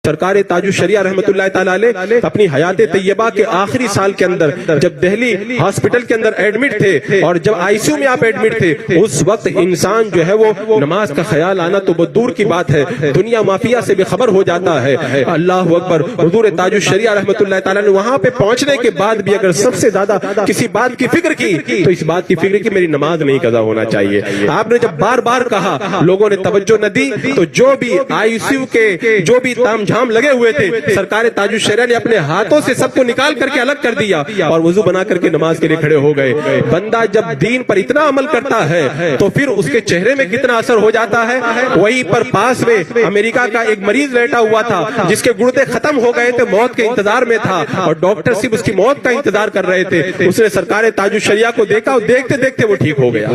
سرکار تاج الشریعہ رحمۃ اللہ تعالیٰ علیہ اپنی حیات طیبہ کے آخری سال کے اندر جب دہلی ہاسپٹل کے اندر ایڈمٹ تھے اور جب آئی سی یو میں آپ ایڈمٹ تھے، اس وقت انسان جو ہے وہ نماز کا خیال آنا تو بہت دور کی بات ہے، دنیا مافیا سے بے خبر ہو جاتا ہے۔ اللہ اکبر۔ حضور تاج الشریعہ رحمۃ اللہ تعالیٰ نے وہاں پہ پہنچنے کے بعد بھی اگر سب سے زیادہ کسی بات کی فکر کی تو اس بات کی فکر کی میری نماز نہیں قضا ہونا چاہیے۔ آپ نے جب بار بار کہا، لوگوں نے توجہ نہ دی، تو جو بھی آئی سی یو کے جو بھی تام جھام لگے ہوئے تھے، سرکار تاج الشریعہ نے اپنے ہاتھوں سے سب کو نکال کر کے الگ کر دیا اور وضو بنا کر کے نماز کے لیے کھڑے ہو گئے۔ بندہ جب دین پر اتنا عمل کرتا ہے تو پھر اس کے چہرے میں کتنا اثر ہو جاتا ہے۔ وہیں پر پاس میں امریکہ کا ایک مریض لیٹا ہوا تھا جس کے گردے ختم ہو گئے تھے، موت کے انتظار میں تھا اور ڈاکٹر صرف اس کی موت کا انتظار کر رہے تھے۔ اس نے سرکار تاج الشریعہ کو دیکھا اور دیکھتے دیکھتے وہ ٹھیک ہو گیا۔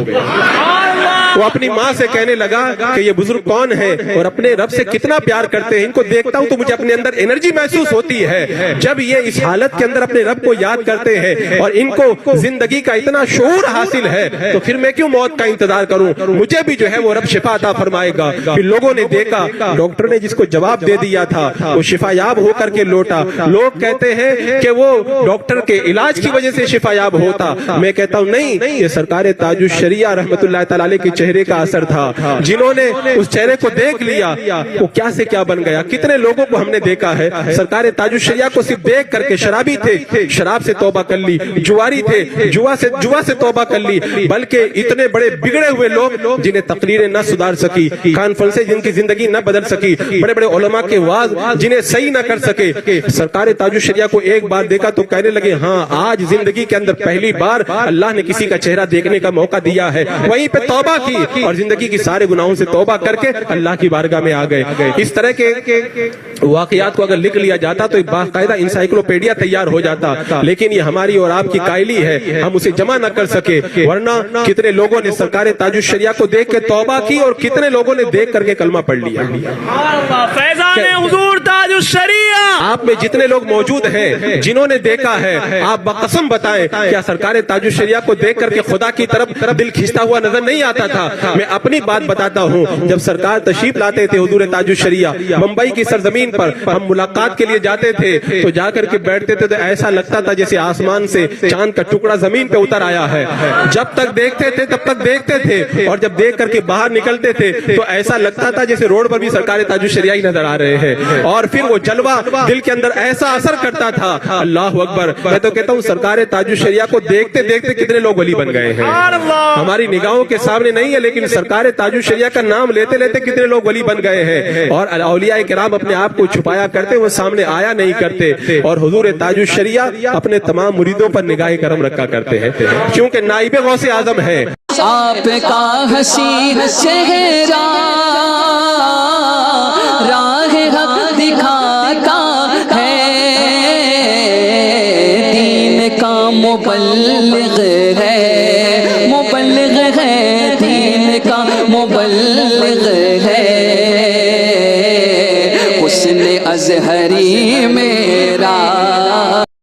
وہ اپنی ماں سے کہنے لگا کہ یہ بزرگ کون ہے اور اپنے رب سے کتنا پیار کرتے ہیں، ان کو دیکھتا ہوں تو مجھے اپنے اندر انرجی محسوس ہوتی ہے۔ جب یہ اس حالت کے اندر اپنے رب کو یاد کرتے ہیں اور ان کو زندگی کا اتنا شعور حاصل ہے تو پھر میں کیوں موت کا انتظار کروں، مجھے بھی جو ہے وہ رب شفا عطا فرمائے گا۔ پھر لوگوں نے دیکھا، ڈاکٹر نے جس کو جواب دے دیا تھا وہ شفا یاب ہو کر کے لوٹا۔ لوگ کہتے ہیں کہ وہ ڈاکٹر کے علاج کی وجہ سے شفا یاب ہوتا، میں کہتا ہوں نہیں، یہ سرکار تاج الشریعہ رحمۃ اللہ تعالیٰ علیہ کے چہرے کا اثر تھا۔ جنہوں نے اس چہرے کو دیکھ لیا وہ کیا سے کیا بن گیا۔ کتنے لوگوں کو ہم نے دیکھا ہے سرکار تاج الشریعہ کو صرف دیکھ کر کے شرابی تھے، شراب سے توبہ کر لی، جواری تھے، جوا سے توبہ کر لی، بلکہ اتنے بڑے بگڑے ہوئے لوگ جنہیں تقریریں نہ سدھار سکی، کانفرنسیں جن کی زندگی نہ بدل سکی، بڑے بڑے علماء کے وعظ جنہیں صحیح نہ کر سکے، سرکار تاج الشریعہ کو ایک بار دیکھا تو کہنے لگے ہاں آج زندگی کے اندر پہلی بار اللہ نے کسی کا چہرہ دیکھنے کا موقع دیا ہے۔ وہیں پہ توبہ کی اور زندگی کی سارے گناہوں سے توبہ کر کے اللہ کی بارگاہ میں آ گئے۔ اس طرح کے واقعات کو اگر لکھ لیا جاتا تو ایک باقاعدہ انسائکلوپیڈیا تیار ہو جاتا، لیکن یہ ہماری اور آپ کی کائلی ہے، ہم اسے جمع نہ کر سکے۔ ورنہ کتنے لوگوں نے سرکار تاج الشریعہ کو دیکھ کے توبہ کی اور کتنے لوگوں نے دیکھ کر کے کلمہ پڑھ لیا۔ فیضان حضور تاج الشریعہ آپ میں جتنے لوگ موجود ہیں جنہوں نے دیکھا ہے، آپ بقسم بتائیں کیا سرکار تاج الشریعہ کو دیکھ کر کے خدا کی طرف دل کھینچتا ہوا نظر نہیں آتا تھا؟ میں اپنی بات بتاتا ہوں، جب سرکار تشریف لاتے تھے حضور تاج الشریعہ ممبئی کی سرزمین پر، ہم ملاقات کے لیے جاتے تھے تو جا کر کے بیٹھتے تھے تو ایسا لگتا تھا جیسے آسمان سے چاند کا ٹکڑا زمین پہ اتر آیا ہے۔ جب تک دیکھتے تھے تب تک دیکھتے تھے اور جب دیکھ کر کے باہر نکلتے تھے تو ایسا لگتا تھا جیسے روڈ پر بھی سرکار تاج الشریعہ ہی نظر آ رہے ہیں، اور پھر وہ جلوہ دل کے اندر ایسا اثر کرتا تھا۔ اللہ اکبر۔ میں تو کہتا ہوں سرکار تاج الشریعہ کو دیکھتے دیکھتے کتنے لوگ ولی بن گئے ہیں، ہماری نگاہوں کے سامنے نہیں ہے، لیکن سرکار تاج الشریعہ کا نام لیتے لیتے کتنے لوگ ولی بن گئے ہیں۔ اور اولیاء کرام اپنے آپ کو چھپایا کرتے، وہ سامنے آیا نہیں کرتے، اور حضور تاج الشریعہ اپنے تمام مریدوں پر نگاہ کرم رکھا کرتے ہیں کیونکہ نائب غوث اعظم ہے۔ آپ کا حسین چہرہ راہ حق دکھاتا ہے، دین کا مبلغ ہے، مبلغ ہے، دین کا مبلغ ہے، حسن ازہری میں